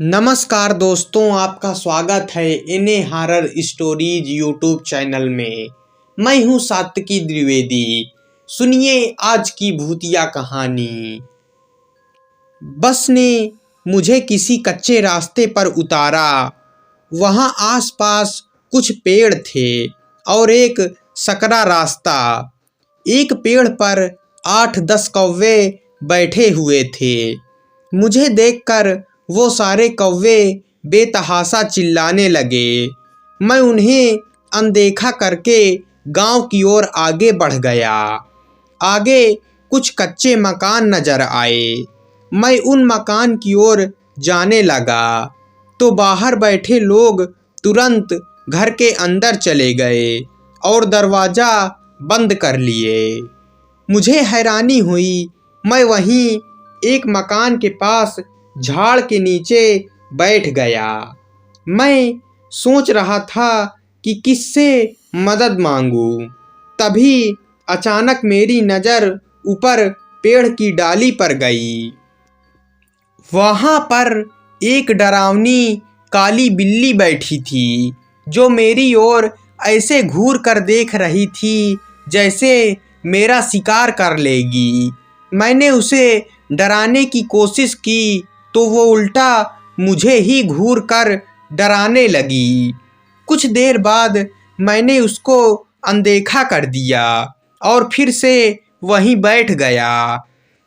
नमस्कार दोस्तों, आपका स्वागत है इने हॉरर स्टोरीज यूट्यूब चैनल में। मैं हूं सात्विकी द्विवेदी। सुनिए आज की भूतिया कहानी। बस ने मुझे किसी कच्चे रास्ते पर उतारा। वहां आसपास कुछ पेड़ थे और एक सकरा रास्ता। एक पेड़ पर 8-10 कौवे बैठे हुए थे। मुझे देखकर वो सारे कौवे बेतहाशा चिल्लाने लगे। मैं उन्हें अनदेखा करके गांव की ओर आगे बढ़ गया। आगे कुछ कच्चे मकान नजर आए। मैं उन मकान की ओर जाने लगा तो बाहर बैठे लोग तुरंत घर के अंदर चले गए और दरवाज़ा बंद कर लिए। मुझे हैरानी हुई। मैं वहीं एक मकान के पास झाड़ के नीचे बैठ गया। मैं सोच रहा था कि किससे मदद मांगूं। तभी अचानक मेरी नज़र ऊपर पेड़ की डाली पर गई। वहां पर एक डरावनी काली बिल्ली बैठी थी जो मेरी ओर ऐसे घूर कर देख रही थी जैसे मेरा शिकार कर लेगी। मैंने उसे डराने की कोशिश की तो वो उल्टा मुझे ही घूर कर डराने लगी। कुछ देर बाद मैंने उसको अनदेखा कर दिया और फिर से वहीं बैठ गया।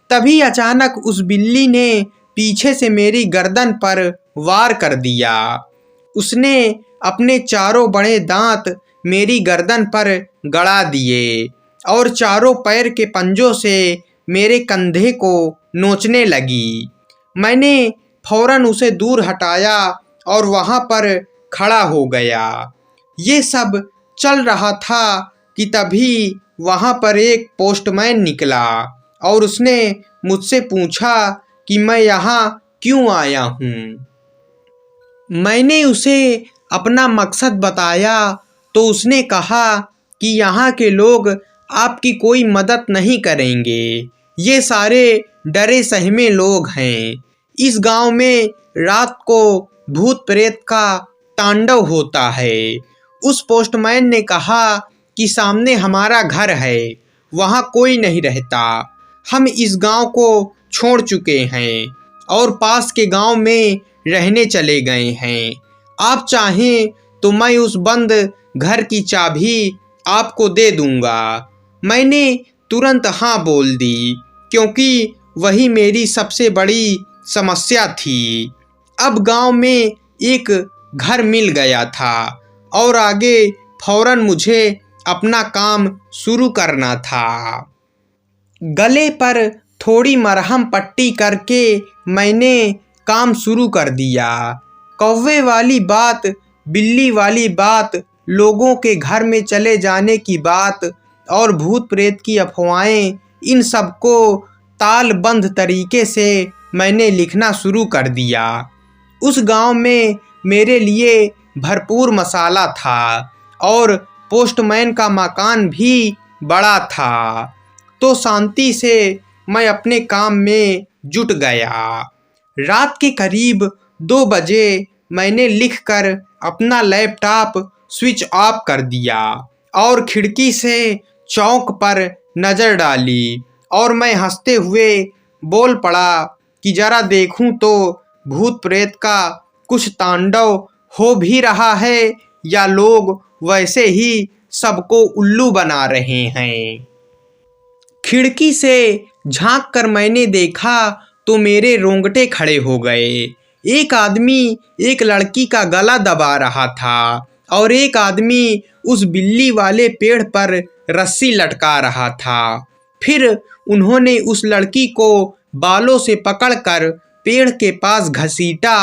तभी अचानक उस बिल्ली ने पीछे से मेरी गर्दन पर वार कर दिया। उसने अपने चारों बड़े दांत मेरी गर्दन पर गड़ा दिए और चारों पैर के पंजों से मेरे कंधे को नोचने लगी। मैंने फौरन उसे दूर हटाया और वहां पर खड़ा हो गया। ये सब चल रहा था कि तभी वहां पर एक पोस्टमैन निकला और उसने मुझसे पूछा कि मैं यहाँ क्यों आया हूँ। मैंने उसे अपना मकसद बताया तो उसने कहा कि यहाँ के लोग आपकी कोई मदद नहीं करेंगे। ये सारे डरे सहमे लोग हैं। इस गांव में रात को भूत प्रेत का तांडव होता है। उस पोस्टमैन ने कहा कि सामने हमारा घर है, वहाँ कोई नहीं रहता। हम इस गांव को छोड़ चुके हैं और पास के गांव में रहने चले गए हैं। आप चाहें तो मैं उस बंद घर की चाबी आपको दे दूंगा। मैंने तुरंत हाँ बोल दी क्योंकि वही मेरी सबसे बड़ी समस्या थी। अब गांव में एक घर मिल गया था और आगे फौरन मुझे अपना काम शुरू करना था। गले पर थोड़ी मरहम पट्टी करके मैंने काम शुरू कर दिया। कौवे वाली बात, बिल्ली वाली बात, लोगों के घर में चले जाने की बात और भूत प्रेत की अफवाहें, इन सबको तालबंद तरीके से मैंने लिखना शुरू कर दिया। उस गांव में मेरे लिए भरपूर मसाला था और पोस्टमैन का मकान भी बड़ा था, तो शांति से मैं अपने काम में जुट गया। रात के करीब 2 बजे मैंने लिखकर अपना लैपटॉप स्विच ऑफ कर दिया और खिड़की से चौक पर नज़र डाली और मैं हंसते हुए बोल पड़ा कि जरा देखूं तो भूत प्रेत का कुछ तांडव हो भी रहा है या लोग वैसे ही सबको उल्लू बना रहे हैं। खिड़की से झांक कर मैंने देखा तो मेरे रोंगटे खड़े हो गए। एक आदमी एक लड़की का गला दबा रहा था और एक आदमी उस बिल्ली वाले पेड़ पर रस्सी लटका रहा था। फिर उन्होंने उस लड़की को बालों से पकड़कर पेड़ के पास घसीटा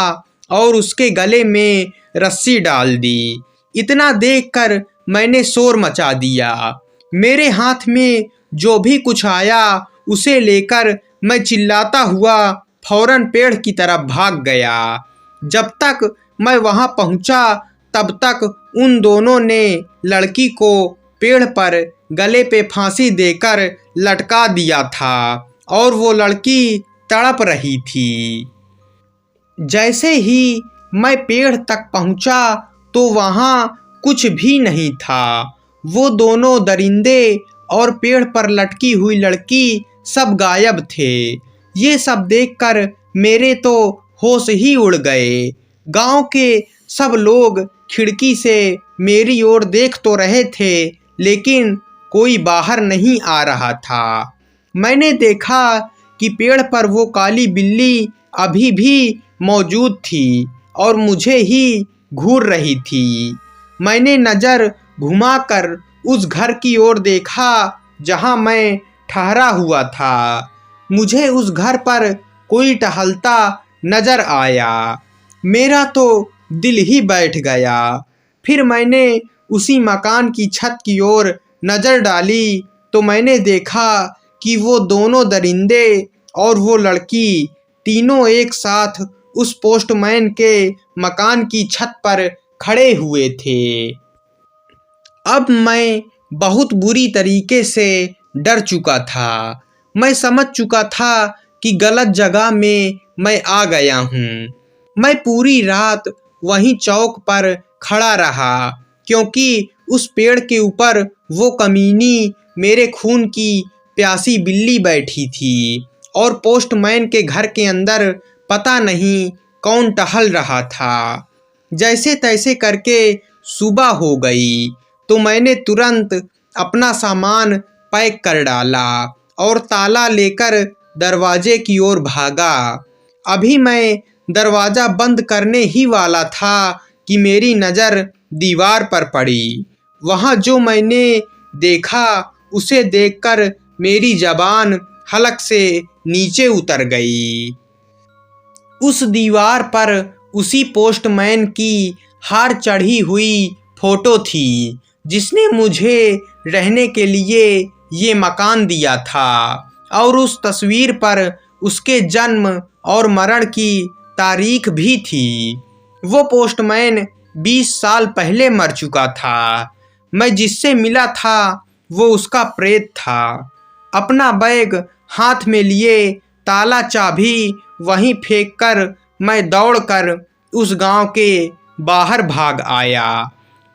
और उसके गले में रस्सी डाल दी। इतना देखकर मैंने शोर मचा दिया। मेरे हाथ में जो भी कुछ आया उसे लेकर मैं चिल्लाता हुआ फौरन पेड़ की तरफ भाग गया। जब तक मैं वहां पहुंचा तब तक उन दोनों ने लड़की को पेड़ पर गले पे फांसी देकर लटका दिया था और वो लड़की तड़प रही थी। जैसे ही मैं पेड़ तक पहुंचा तो वहां कुछ भी नहीं था। वो दोनों दरिंदे और पेड़ पर लटकी हुई लड़की सब गायब थे। ये सब देखकर मेरे तो होश ही उड़ गए। गांव के सब लोग खिड़की से मेरी ओर देख तो रहे थे, लेकिन कोई बाहर नहीं आ रहा था। मैंने देखा कि पेड़ पर वो काली बिल्ली अभी भी मौजूद थी और मुझे ही घूर रही थी। मैंने नज़र घुमाकर उस घर की ओर देखा जहां मैं ठहरा हुआ था। मुझे उस घर पर कोई टहलता नजर आया। मेरा तो दिल ही बैठ गया। फिर मैंने उसी मकान की छत की ओर नज़र डाली तो मैंने देखा कि वो दोनों दरिंदे और वो लड़की तीनों एक साथ उस पोस्टमैन के मकान की छत पर खड़े हुए थे। अब मैं बहुत बुरी तरीके से डर चुका था। मैं समझ चुका था कि गलत जगह में मैं आ गया हूँ। मैं पूरी रात वहीं चौक पर खड़ा रहा, क्योंकि उस पेड़ के ऊपर वो कमीनी मेरे खून की प्यासी बिल्ली बैठी थी और पोस्टमैन के घर के अंदर पता नहीं कौन टहल रहा था। जैसे तैसे करके सुबह हो गई तो मैंने तुरंत अपना सामान पैक कर डाला और ताला लेकर दरवाजे की ओर भागा। अभी मैं दरवाज़ा बंद करने ही वाला था कि मेरी नज़र दीवार पर पड़ी। वहाँ जो मैंने देखा उसे देखकर मेरी ज़बान हलक से नीचे उतर गई। उस दीवार पर उसी पोस्टमैन की हार चढ़ी हुई फोटो थी जिसने मुझे रहने के लिए ये मकान दिया था, और उस तस्वीर पर उसके जन्म और मरण की तारीख भी थी। वो पोस्टमैन 20 साल पहले मर चुका था। मैं जिससे मिला था वो उसका प्रेत था। अपना बैग हाथ में लिए ताला चाबी वहीं फेंककर मैं दौड़कर उस गांव के बाहर भाग आया।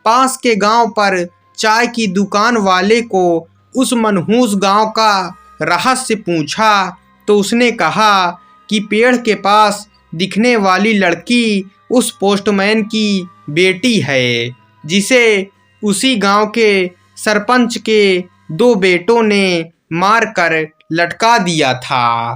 पास के गांव पर चाय की दुकान वाले को उस मनहूस गांव का रहस्य पूछा तो उसने कहा कि पेड़ के पास दिखने वाली लड़की उस पोस्टमैन की बेटी है, जिसे उसी गांव के सरपंच के 2 बेटों ने मारकर लटका दिया था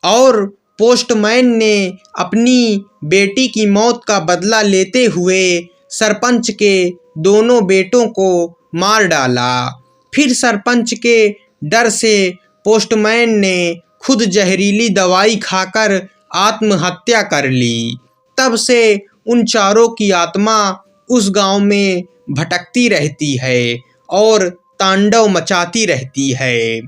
और पोस्टमैन ने अपनी बेटी की मौत का बदला लेते हुए सरपंच के दोनों बेटों को मार डाला। फिर सरपंच के डर से पोस्टमैन ने खुद जहरीली दवाई खाकर आत्महत्या कर ली। तब से उन चारों की आत्मा उस गांव में भटकती रहती है और तांडव मचाती रहती है।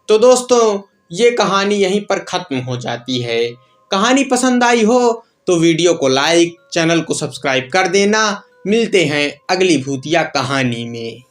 तो दोस्तों, ये कहानी यहीं पर ख़त्म हो जाती है। कहानी पसंद आई हो तो वीडियो को लाइक, चैनल को सब्सक्राइब कर देना। मिलते हैं अगली भूतिया कहानी में।